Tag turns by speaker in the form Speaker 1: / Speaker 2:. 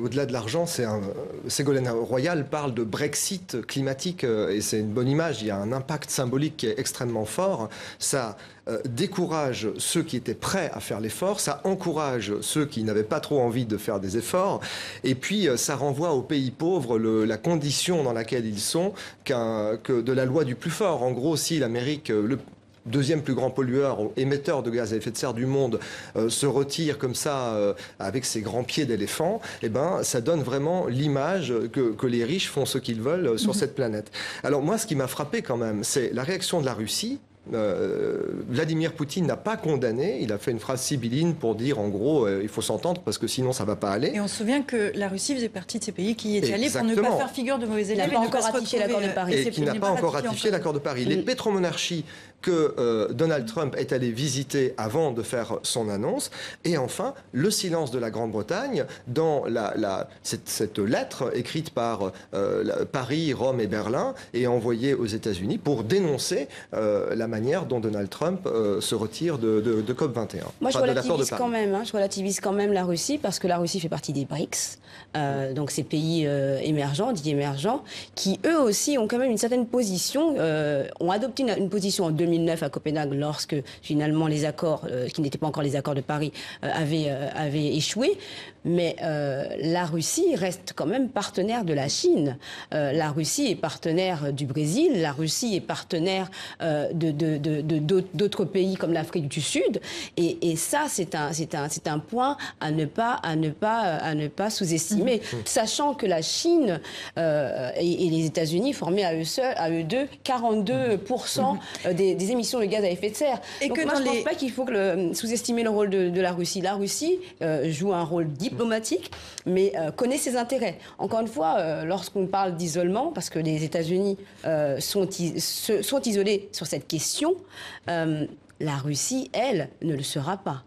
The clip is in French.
Speaker 1: Au-delà de l'argent, Ségolène Royal parle de Brexit climatique et c'est une bonne image. Il y a un impact symbolique qui est extrêmement fort. Ça décourage ceux qui étaient prêts à faire l'effort, ça encourage ceux qui n'avaient pas trop envie de faire des efforts, et puis ça renvoie aux pays pauvres la condition dans laquelle ils sont que de la loi du plus fort. En gros, si l'Amérique, le deuxième plus grand pollueur, émetteur de gaz à effet de serre du monde, se retire comme ça avec ses grands pieds d'éléphant, eh ben, ça donne vraiment l'image que les riches font ce qu'ils veulent sur cette planète. Alors moi, ce qui m'a frappé quand même, c'est la réaction de la Russie. Vladimir Poutine n'a pas condamné, il a fait une phrase sibylline pour dire en gros il faut s'entendre parce que sinon ça va pas aller.
Speaker 2: Et on se souvient que la Russie faisait partie de ces pays qui y étaient allés pour ne pas faire figure de mauvais élèves.
Speaker 3: Il n'a pas encore ratifié l'accord de Paris.
Speaker 1: Et qui n'a pas encore ratifié l'accord de Paris. Les pétromonarchies que Donald Trump est allé visiter avant de faire son annonce. Et enfin, le silence de la Grande-Bretagne dans cette lettre écrite par Paris, Rome et Berlin et envoyée aux États-Unis pour dénoncer la manière dont Donald Trump se retire de COP21.
Speaker 3: Moi, je relativise quand même la Russie, parce que la Russie fait partie des BRICS, donc ces pays émergents, dits émergents, qui eux aussi ont quand même une certaine position, ont adopté une position en 2009 à Copenhague, lorsque finalement les accords, qui n'étaient pas encore les accords de Paris, avaient échoué. Mais la Russie reste quand même partenaire de la Chine. La Russie est partenaire du Brésil. La Russie est partenaire d'autres pays comme l'Afrique du Sud. Et ça, c'est un point à ne pas sous-estimer. Sachant que la Chine et les États-Unis formaient à eux deux 42% des émissions de gaz à effet de serre. Et donc moi, je ne pense pas qu'il faut sous-estimer le rôle de la Russie. La Russie joue un rôle diplomatique, mais connaît ses intérêts. Encore une fois, lorsqu'on parle d'isolement, parce que les États-Unis sont isolés sur cette question, la Russie, elle, ne le sera pas.